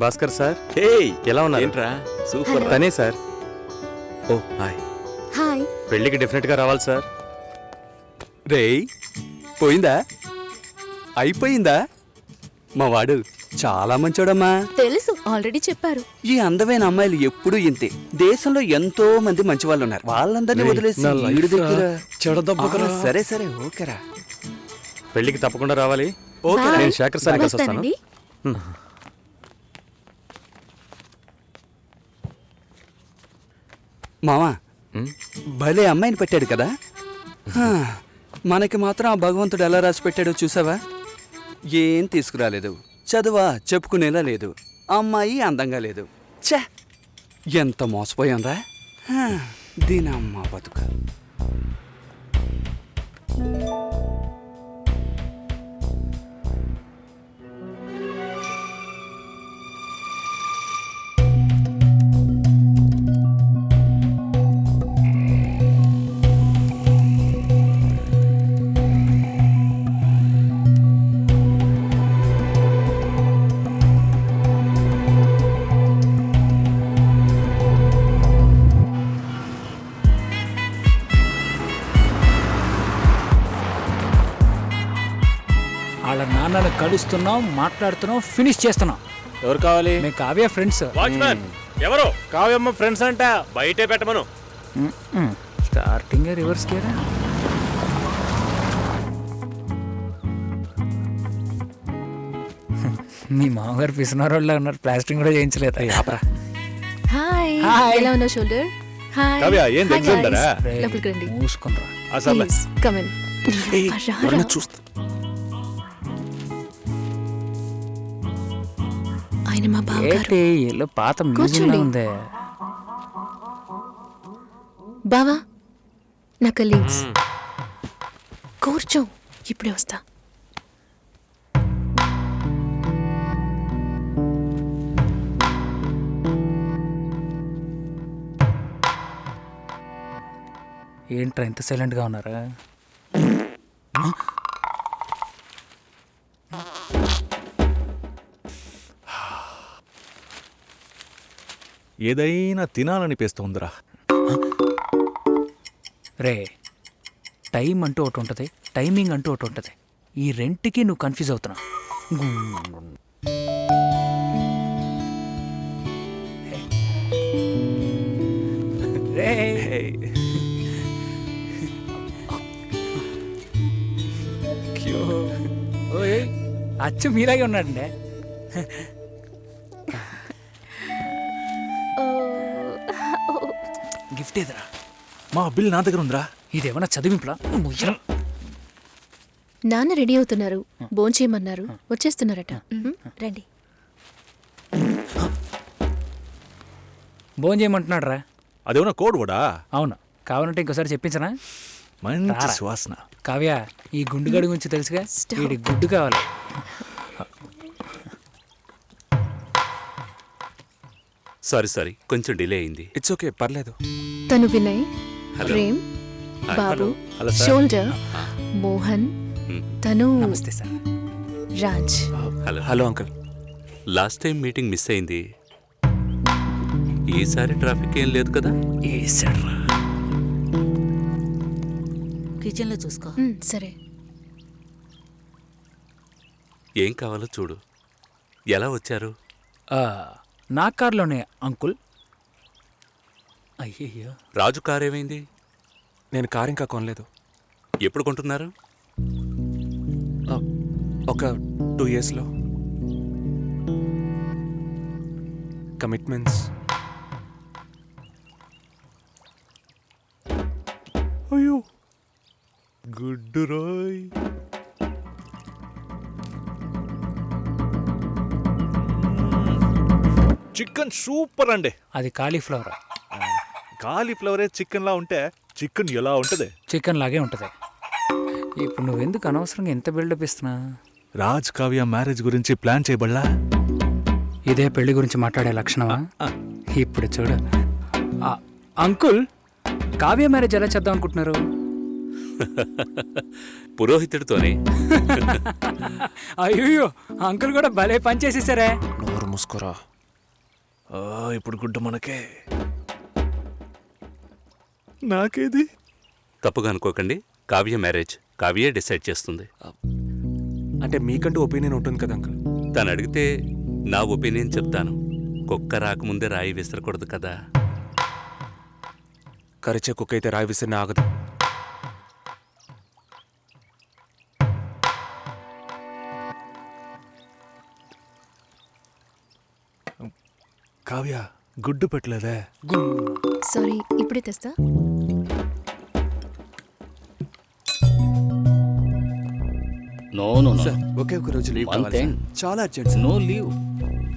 Bhaskar sir, హే ఎలా ఉన్నారు? ఏంట్రా సూపర్. తనే సార్. ఓ హాయ్. హాయ్. పెళ్ళికి డెఫినెట్గా రావాలి సార్. రేయ్ పోయిందా? అయిపోయిందా? మా వాడు చాలా మంచోడమ్మా. తెలుసు, ఆల్రెడీ చెప్పారు. ఈ అందమైన అమ్మాయిలు ఎప్పుడూ ఇంతే. దేశంలో ఎంతో మంది మంచి వాళ్ళు ఉన్నారు. వాళ్ళందరినీ వదిలేసి నా లైఫ్ వీడి దగ్గర చెడదబ్బుకురా. సరే సరే ఓకేరా. పెళ్ళికి తప్పకుండా రావాలి. Okay Bye. నేను శేఖర్ సార్ కలిసి వస్తాను. వస్తానండి. మావా భలే అమ్మాయిని పెట్టాడు కదా. హా, మనకి మాత్రం ఆ భగవంతుడు ఎలా రాసి పెట్టాడో చూసావా? ఏం తీసుకురాలేదు, చదువా చెప్పుకునేలా లేదు, అమ్మాయి అందంగా లేదు. ఛే, ఎంత మోసపోయాంరా. హా, దీనమ్మ బతుక. వాళ్ళ నాన్నని కలుస్తున్నాం, మాట్లాడుతున్నాం, ఫినిష్ చేస్తున్నాం. ఎవరు కావాలి? మేము కావ్య ఫ్రెండ్స్. వాచ్మ్యాన్ ఎవరు? కావ్యమ్మ ఫ్రెండ్స్ అంట, బయటే పెట్టమను. స్టార్టింగ్ రివర్స్ గేరా. మీ మామగారు పిసినారోళ్ళ ఉన్నారు, ప్లాస్టింగ్ కూడా చేయించలేదు. హాయ్. Hi. ఎలా ఉన్నావు షోల్డర్? హాయ్. కావ్య, ఏంది Hi, exam guys. ఉందరా? లోపలికి రండి. మూసుకుంటారా? అసలు Please, come in. రా, రా. ఆయన మా బావగారు. ఏంటి ఇల్లు పాత మ్యూజియం కూర్చోండి. ఉంది. బావా, నా కలీగ్స్. కూర్చో, ఇప్పుడే వస్తా. ఏంట్రా ఇంత సైలెంట్ గా ఉన్నారా? ఏదైనా తినాలనిపిస్తోందిరా. రే, టైం అంటూ ఒకటి ఉంటుంది, టైమింగ్ అంటూ ఒకటి ఉంటుంది. ఈ రెంట్కి నువ్వు కన్ఫ్యూజ్ అవుతున్నావు. రే, ఓయ్, అచ్చు మీలాగే ఉన్నాడండి. గిఫ్ట్ ఏదిరా? మా బిల్ నా దగ్గర ఉందిరా. ఇదేమన్నా చదివింపులా? నాన్న రెడీ అవుతున్నారు, భోంచేయమన్నారు, వచ్చేస్తున్నారట. రండి. భోజనం చేయమంటున్నాడు రా. అదేమన్నా కోడ్ కూడా? అవును, కావాలంటే ఇంకోసారి చెప్పించనా? మంచి రారా. సువాసన. కావ్య, ఈ గుండుగడి గురించి తెలుసుగా, Stop. వీడి గుడ్డు కావాలి. సారీ కొంచెం డిలే అయింది. ఇట్స్ ఓకే, పర్లేదు. తను వినయ్, హలో. ప్రేమ్, బాబు, హలో సార్. షోల్డర్, మోహన్, తను నమస్తే sir. Raj. Hello hello uncle. Last time meeting miss అయింది. ఈసారి ట్రాఫిక్ ఏం లేదు కదా? ఏసాడ్రా. కిచెన్లో చూసుకో. సరే. ఏం కావాలో చూడు. ఎలా వచ్చారు? నా కార్లోనే అంకుల్. అయ్యయ్యో, రాజు కార్ ఏమైంది? నేను కార్ ఇంకా కొనలేదు. ఎప్పుడు కొంటున్నారు? ఒక 2 yearsలో. కమిట్మెంట్స్. అయ్యో గుడ్డు రాయ్. చికెన్ సూపర్ అండి. అది కాలీఫ్లవర్. కాలీఫ్లవరే చికెన్ లా ఉంటే చికెన్ ఎలా ఉంటది? చికెన్ లాగే ఉంటుంది. ఇప్పుడు నువ్వెందుకు అనవసరంగా ఎంత బిల్డప్ ఇస్తున్నా? రాజ్ కావ్య మ్యారేజ్ గురించి ప్లాన్ చేయబడలా? ఇదే పెళ్లి గురించి మాట్లాడే లక్షణమా? ఇప్పుడు చూడు. అంకుల్, కావ్య మ్యారేజ్ ఎలా చేద్దాం అనుకుంటున్నారు? పురోహితుడితోనే. అయ్యో, అంకుల్ కూడా భలే పని చేసేసారే. నోరు మూసుకోరా. ఇప్పుడు గుడ్డ మనకే. నాకేది? తప్పుగా అనుకోకండి, కావ్య మ్యారేజ్ కావ్యే డిసైడ్ చేస్తుంది. అంటే మీకంటూ ఒపీనియన్ ఉంటుంది కదా అంకుల్. తను అడిగితే నా ఒపీనియన్ చెప్తాను. కుక్క రాకముందే రాయి విసరకూడదు కదా. కరిచే కుక్క అయితే రాయి విసిరిన ఆగదు. కావ్య గుడ్డు పెట్టలేదే. సారీ, ఇప్పుడే తెస్తా. నో నో నో సార్ ఒకే ఒక రోజు లీవ్ One కావాలి thing. సార్. చాలా urgent sir. No leave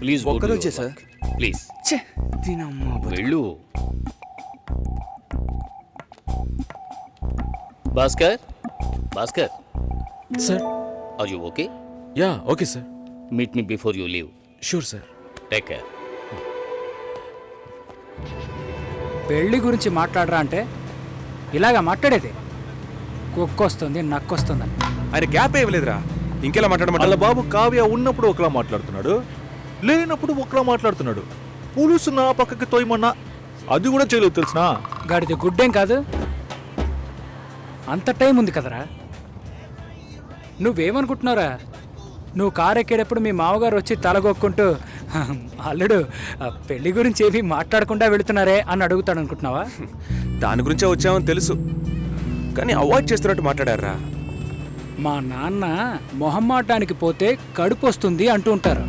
please ఒక్కరోజే సార్. ప్లీజ్ ఛే, దీనమ్మా బతుకు. వెళ్ళు. Bhaskar Bhaskar sir are you okay? Yeah okay sir. Meet me before you leave. Sure sir. Take care. పెళ్లి గురించి మాట్లాడరా అంటే ఇలాగా మాట్లాడేది. కుక్కొస్తుంది నక్కొస్తుందని. ఆయన గ్యాప్ ఇవ్వలేదురా, ఇంకెలా వాళ్ళ మాట్లాడమంటారు? బాబు కావ్య ఉన్నప్పుడు ఒకలా మాట్లాడుతున్నాడు, లేనప్పుడు ఒకలా మాట్లాడుతున్నాడు. పులుసు నా పక్కకి తోయమన్నా అది కూడా చేయలేదు తెలుసునా. గాడిది గుడ్డేం కాదు, అంత టైం ఉంది కదరా. నువ్వేమనుకుంటున్నావురా? నువ్వు కారు ఎక్కేటప్పుడు మీ మామగారు వచ్చి తలగొక్కుంటూ అల్లుడు పెళ్లి గురించి ఏమీ మాట్లాడకుండా వెళుతున్నారే అని అడుగుతాడు అనుకుంటున్నావా? దాని గురించే వచ్చామని తెలుసు, కానీ అవాయిడ్ చేస్తున్నట్టు మాట్లాడారా. మా నాన్న మొహమ్మాటానికి పోతే కడుపు వస్తుంది అంటూ ఉంటారు.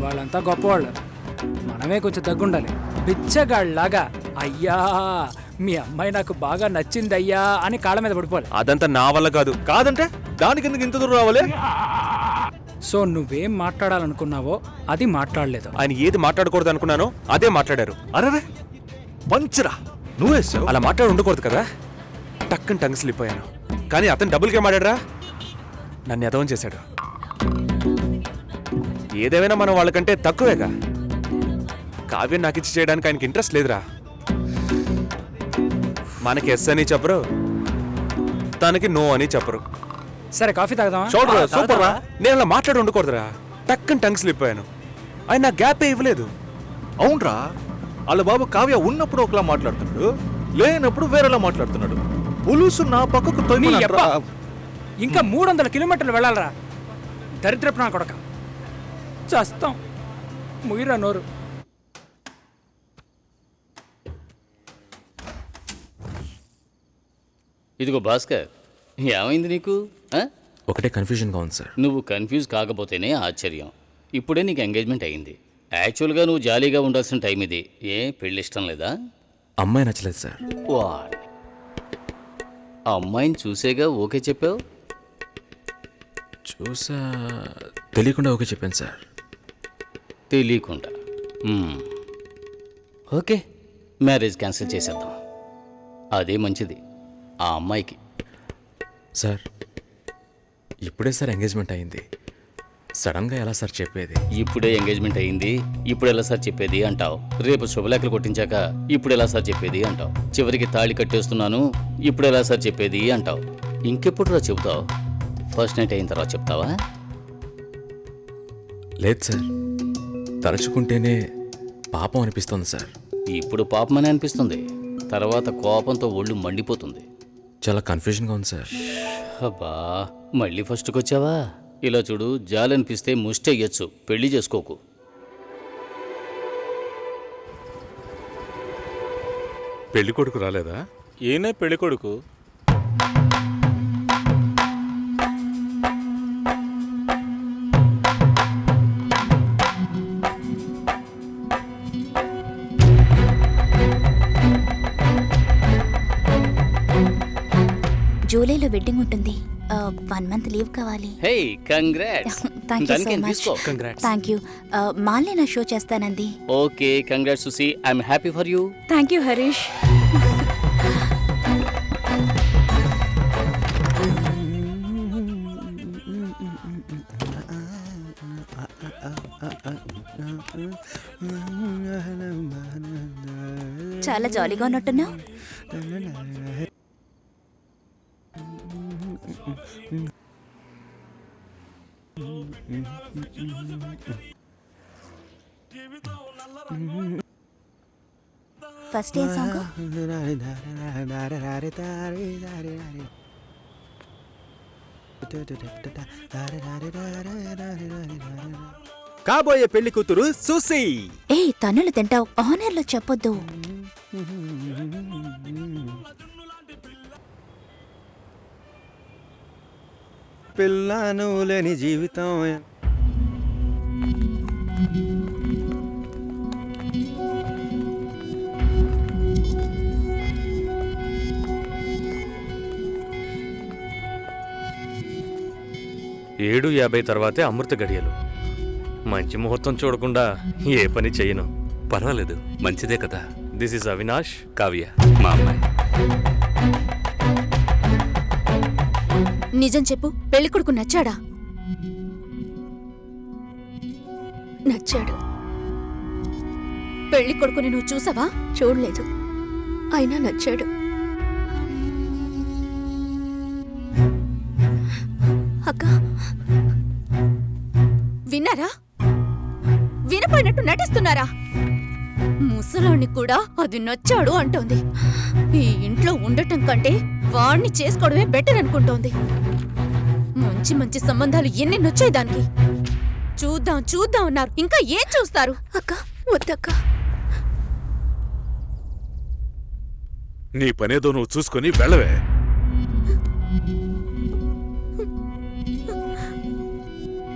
వాళ్ళంతా గొప్పవాళ్ళు, మనమే కొంచెం తగ్గుండాలి. బిచ్చగాళ్ళలాగా అయ్యా మీ అమ్మాయి నాకు బాగా నచ్చింది అయ్యా అని కాళ్ళ మీద పడిపోవాలి. అదంతా నా వల్ల కాదు. కాదంటే దానికి ఎందుకు ఇంత దూరం రావాలి? సో నువ్వేం మాట్లాడాలనుకున్నావో అది మాట్లాడలేదు. ఆయన ఏది మాట్లాడకూడదు అనుకున్నానో అదే మాట్లాడారు. అరే పంచరా నువ్వేసావు. అలా మాట్లాడి ఉండకూడదు కదా. టక్కని టంగ్ స్లిప్ అయ్యాను. కానీ అతను డబుల్ గేమ్ ఆడారా, నన్ను ఎదవం చేశాడు. ఏదేమైనా మనం వాళ్ళకంటే తక్కువేగా. కావ్యం నాకు ఇచ్చి చేయడానికి ఆయనకి ఇంట్రెస్ట్ లేదురా. మనకి ఎస్ అని చెప్పరు, తనకి నో అని చెప్పరు. సరే కాఫీ తాగదామా? చూడరా సూపర్ రా. నేను అలా మాట్లాడి ఉండకూడదురా. టక్కని టంగ్ స్లిప్ అయ్యాను. ఆయన నా గ్యాపే ఇవ్వలేదు. అవునరా, వాళ్ళ బాబు కావ్య ఉన్నప్పుడు ఒకలా మాట్లాడుతున్నాడు, లేనప్పుడు వేరేలా మాట్లాడుతున్నాడు. పులుసు నా పక్కకు నీ తోయమని యబ్బ. ఇంకా 300 కిలోమీటర్లు వెళ్ళాలరా. దరిద్రపు నా కొడక, చేస్తాం ముగిరా నోరు. ఇదిగో భాస్కర్, ఏమైంది నీకు? ఆ? ఒకటే కన్ఫ్యూజన్గా ఉంది సార్. నువ్వు కన్ఫ్యూజ్ కాకపోతేనే ఆశ్చర్యం. ఇప్పుడే నీకు ఎంగేజ్మెంట్ అయ్యింది. యాక్చువల్గా నువ్వు జాలీగా ఉండాల్సిన టైం ఇది. ఏ పెళ్ళి ఇష్టం లేదా? అమ్మాయి నచ్చలేదు సార్. వాట్, అమ్మాయిని చూసేగా ఓకే చెప్పావు? చూసా, తెలియకుండా ఓకే చెప్పాను సార్. తెలియకుండా. ఓకే, మ్యారేజ్ క్యాన్సిల్ చేసేద్దాం. అదే మంచిది ఆ అమ్మాయికి. సార్ ఇప్పుడే సార్ ఎంగేజ్మెంట్ అయింది, సడన్గా ఎలా సార్ చెప్పేది? ఇప్పుడే ఎంగేజ్మెంట్ అయ్యింది, ఇప్పుడు ఎలా సార్ చెప్పేది అంటావు. రేపు శుభలేఖలు కొట్టించాక ఇప్పుడు ఎలా సార్ చెప్పేది అంటావు. చివరికి తాళి కట్టేస్తున్నాను, ఇప్పుడు ఎలా సార్ చెప్పేది అంటావు. ఇంకెప్పుడు రా చెబుతావు? ఫస్ట్ నైట్ అయిన తర్వాత చెప్తావా? లేదు సార్, తలుచుకుంటేనే పాపం అనిపిస్తుంది సార్. ఇప్పుడు పాపమని అనిపిస్తుంది, తర్వాత కోపంతో ఒళ్ళు మండిపోతుంది. చాలా కన్ఫ్యూజన్గా ఉంది సార్. అబ్బా, మళ్ళీ ఫస్ట్కి వచ్చావా? ఇలా చూడు, జాలనిపిస్తే ముష్టి అయ్యొచ్చు, పెళ్లి చేసుకోకు. పెళ్లి కొడుకు రాలేదా? ఈయనే పెళ్లి కొడుకు. జూలైలో వెడ్డింగ్ ఉంటుంది. 1 మంత్ లీవ్ కావాలి. Hey congrats. Thank you so much. తీసుకో. Thank you. మాల్ని నా షో చేస్తానంది. Okay, congrats Susi, I'm happy for you. Thank you Harish. చాలా జాలీగా ఉన్నట్టున్నావు. ఫస్ట్ ఏ సాంగ్? కాబోయే పెళ్లి కూతురు సుసి. ఏయ్ తన్నులు తింటావు, ఆనర్లో చెప్పొద్దు. పిల్లను లేని జీవితం. ఏడు 50 తర్వాతే అమృత గడియలు. మంచి ముహూర్తం చూడకుండా ఏ పని చేయను. పర్వాలేదు, మంచిదే కదా. This is Avinash. కావ్య మా అమ్మాయి. నిజం చెప్పు, పెళ్లి కొడుకు నచ్చాడా? నచ్చాడు. పెళ్లి కొడుకుని నువ్వు చూసావా? చూడలేదు, అయినా నచ్చాడు. అక్క విన్నారా? వినపోయినట్టు నటిస్తున్నారా? ముసలోని కూడా అది నచ్చాడు అంటోంది. ఈ ఇంట్లో ఉండటం కంటే వాణ్ణి చేసుకోవడమే బెటర్ అనుకుంటోంది. మంచి మంచి సంబంధాలు ఎన్ని నచ్చాయి దానికి. చూద్దాం చూద్దాం అన్నారు, ఇంకా ఏం చూస్తారు? అక్క వద్దక్క. నీ పనేదో నువ్వు చూసుకొని వెళ్ళవే.